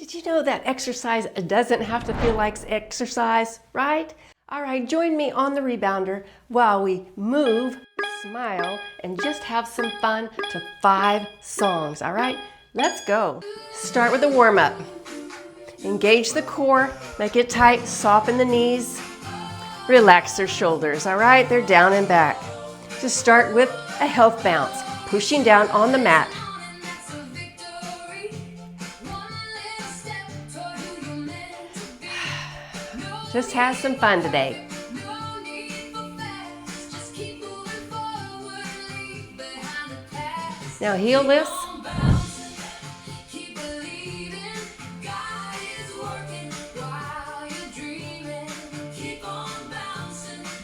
Did you know that exercise doesn't have to feel like exercise, right? All right, join me on the rebounder while we move, smile, and just have some fun to 5 songs, all right? Let's go. Start with a warm-up. Engage the core, make it tight, soften the knees, relax their shoulders, all right? They're down and back. Just start with a health bounce, pushing down on the mat. Just have some fun today. Now heel lifts.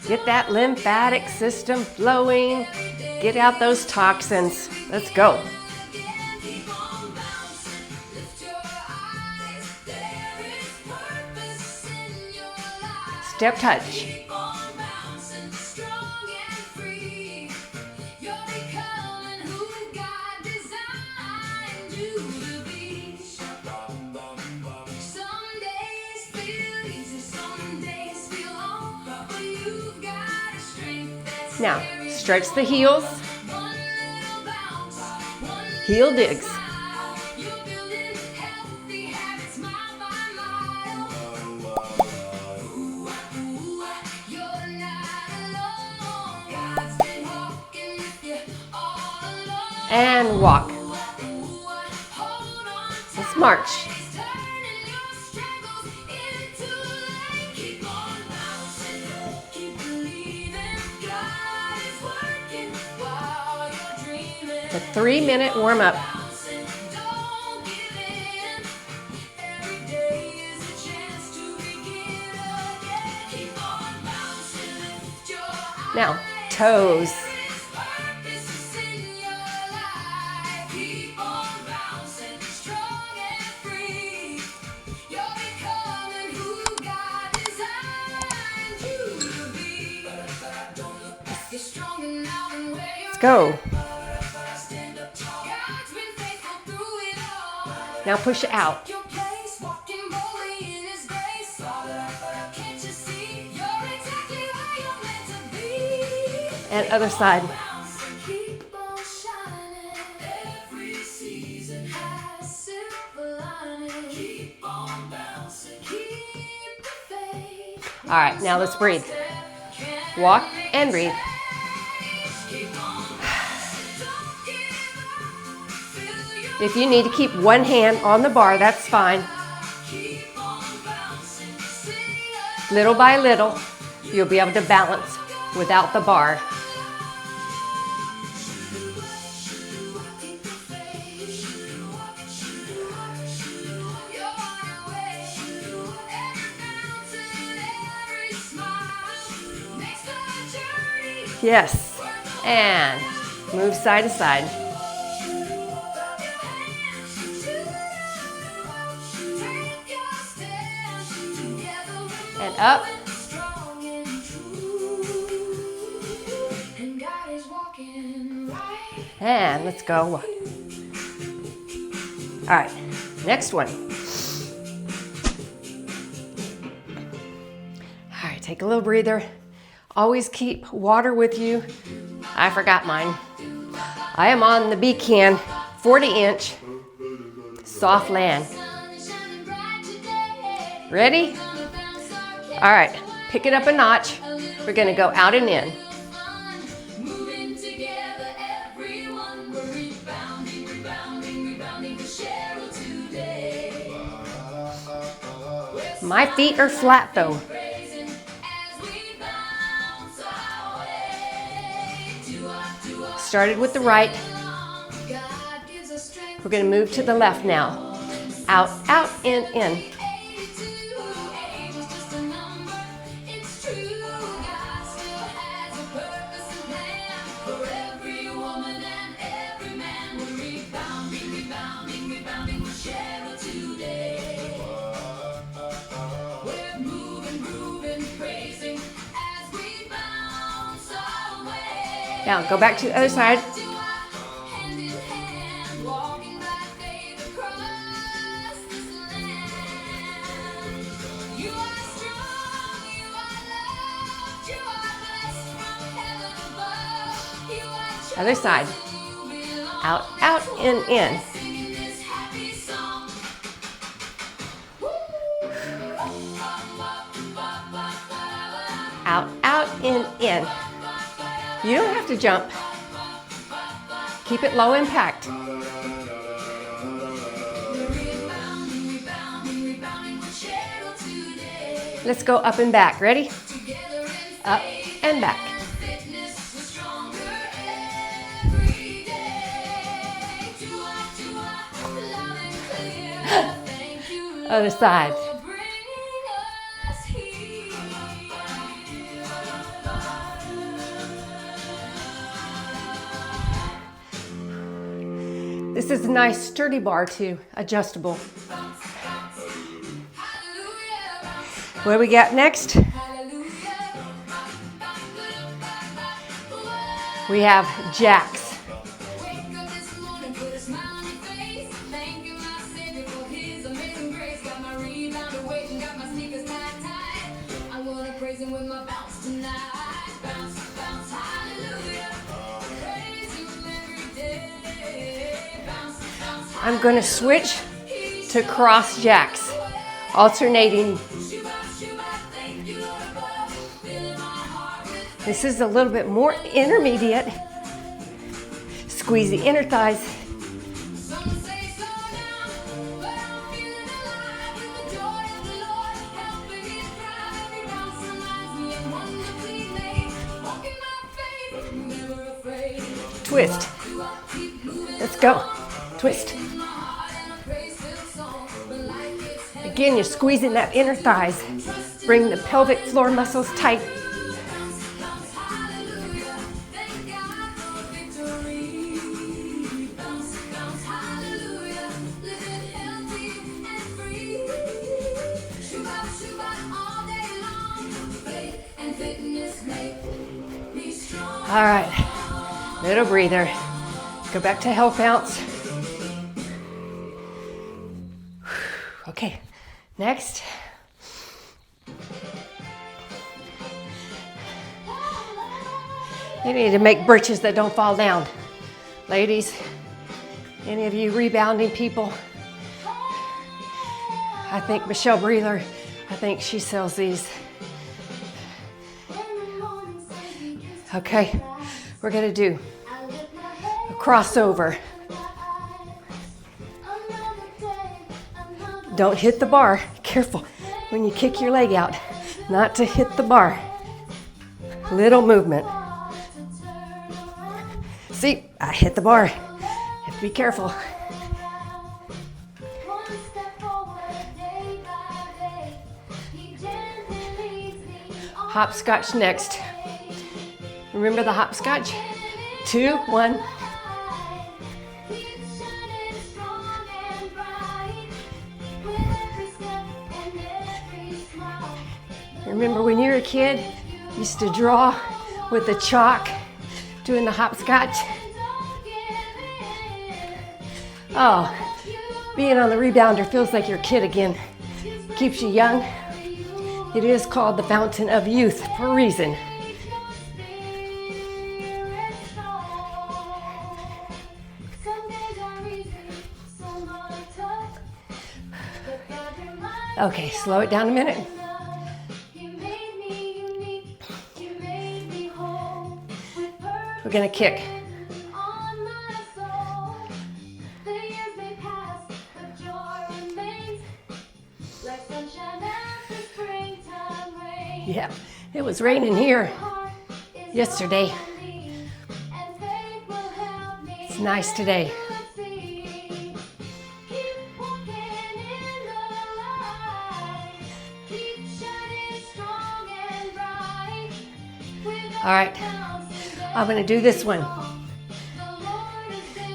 Get that lymphatic system flowing. Get out those toxins. Let's go. Step touch. Now, stretch the heels. Heel digs. And walk. Let's march. It's a 3-minute warm-up. Now, toes. Let's go. Now push it out. And other side. All right, now let's breathe. Walk and breathe. If you need to keep one hand on the bar, that's fine. Little by little, you'll be able to balance without the bar. Yes, and move side to side. And up. And let's go. All right, next one. All right, take a little breather. Always keep water with you. I forgot mine. I am on the BCAN 40-inch soft land. Ready? All right, pick it up a notch. We're gonna go out and in. My feet are flat though. Started with the right. We're gonna move to the left now. Out, out, in. Now go back to the other side. Other side. Out, out, in. Out, out, in. You don't have to jump. Keep it low impact. Let's go up and back. Ready? Up and back. Other side. This is a nice sturdy bar too, adjustable. What do we got next? We have jacks. I'm going to switch to cross jacks, alternating. This is a little bit more intermediate. Squeeze the inner thighs. Twist. Let's go. Twist. Again, you're squeezing that inner thighs. Bring the pelvic floor muscles tight. All right, little breather. Go back to hell bounce. Okay, next. You need to make britches that don't fall down. Ladies, any of you rebounding people, I think Michelle Breather, I think she sells these. Okay, we're gonna do a crossover. Don't hit the bar. Careful when you kick your leg out, not to hit the bar. Little movement. See, I hit the bar. Have to be careful. Hopscotch next. Remember the hopscotch? 2, 1. Remember when you were a kid, you used to draw with the chalk, doing the hopscotch? Oh, being on the rebounder feels like you're a kid again. Keeps you young. It is called the fountain of youth for a reason. Okay, slow it down a minute. We're gonna kick. Yeah, it was raining here yesterday. It's nice today. All right, I'm gonna do this one.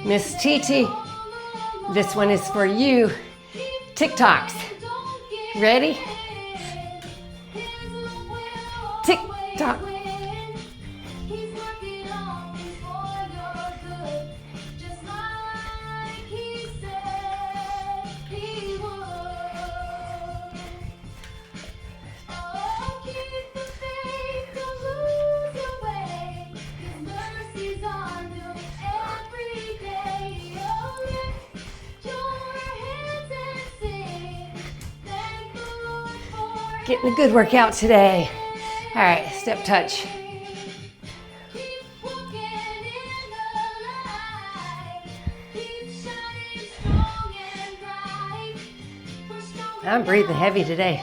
Miss TT, this one is for you. TikToks. Ready? TikTok. Getting a good workout today. All right, step touch. I'm breathing heavy today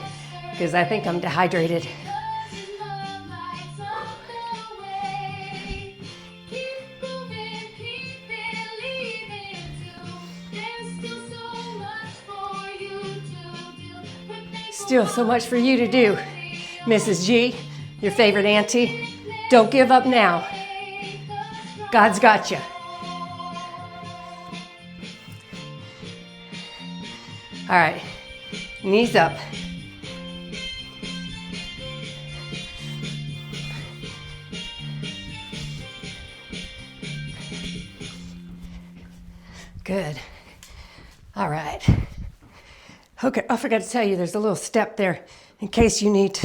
because I think I'm dehydrated. Still so much for you to do, Mrs. G, your favorite auntie. Don't give up now. God's got you. All right, knees up. Good. All right. Okay, I forgot to tell you, there's a little step there in case you need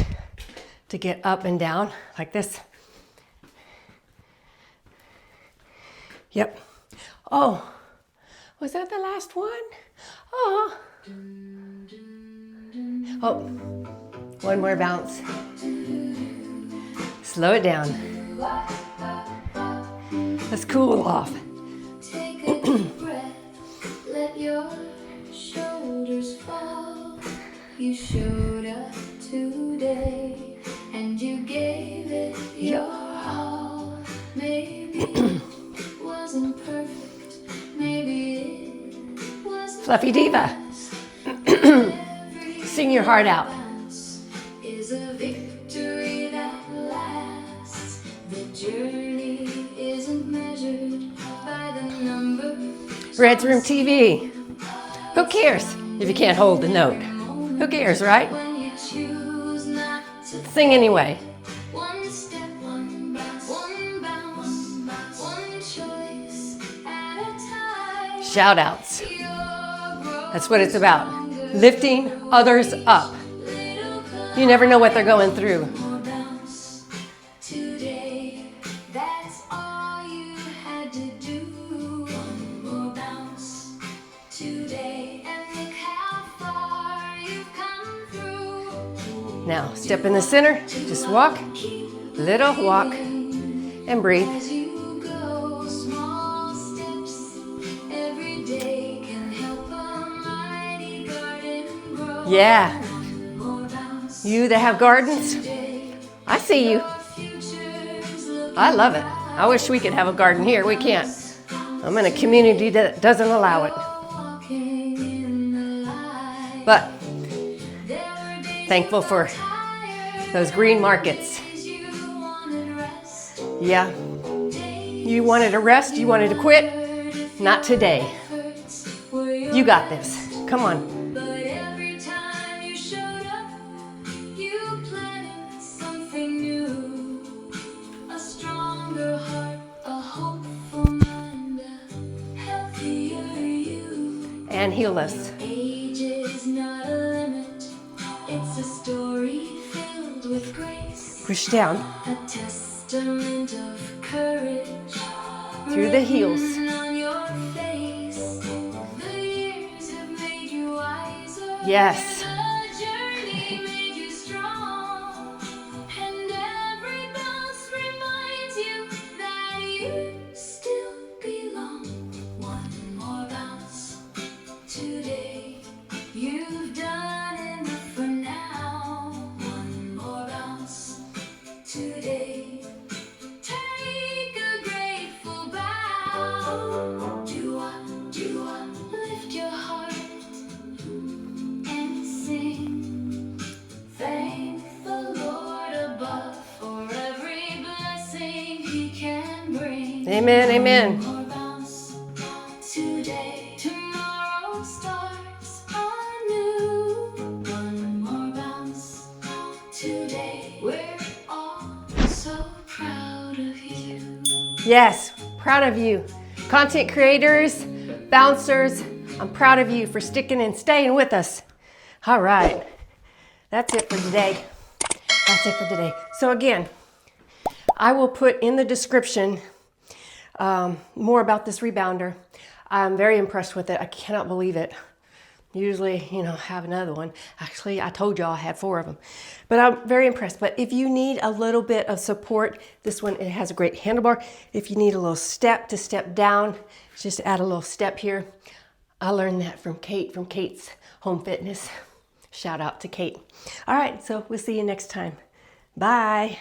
to get up and down like this. Yep. Oh, was that the last one? Oh. Oh, one more bounce. Slow it down. Let's cool off. Take a deep breath, let your shoulders fall. You showed up today and you gave it your all. Maybe it wasn't perfect, maybe it was Fluffy Diva. Sing your heart out. is a victory that lasts. The journey isn't measured by the number. Red's Room TV. Who cares if you can't hold the note? Who cares, right? When you choose not to Sing anyway. one step, one bounce, one choice at a time. Shout outs. Your growth That's what it's about. Lifting others up. You never know what they're going through. more bounce today. That's all you had to do. One more bounce today, and look how far you've come through. Now, step in the center. Just walk. Little walk. And breathe. As you go, small steps every day can help a mighty garden grow. Yeah. More bounce You that have gardens, today. I see you. Future's looking I love it. I wish we could have a garden here. We can't. I'm in a community that doesn't allow it. walking in the light. But There were days thankful for tired, those green markets. days you wanted rest. Yeah. Days You wanted to rest? You wanted to quit? Not today. hurts were your You got this. Come on. But every time you showed up, you planted something new. A stronger heart, a hopeful mind, a healthier you. And heal us. Age is not a limit, it's a story filled with grace. Push down A testament of courage through the heels. written on your face. The years have made you wiser. Yes. The journey made you strong. And every bounce reminds you that you still belong. One more bounce today. You've done enough for now. One more bounce today. Take a grateful bow. Do I lift your heart and sing? Thank the Lord above for every blessing He can bring. Amen, amen. More bounce today. Tomorrow starts anew. One more bounce today. We're all so proud of you. Yes, proud of you. Content creators, bouncers, I'm proud of you for sticking and staying with us. All right, that's it for today. That's it for today. So again, I will put in the description more about this rebounder. I'm very impressed with it. I cannot believe it. usually, have another one. Actually, I told y'all I had 4 of them, but I'm very impressed. But if you need a little bit of support, this one, it has a great handlebar. If you need a little step to step down, just add a little step here. I learned that from Kate's Home Fitness. Shout out to Kate. All right, so we'll see you next time. Bye.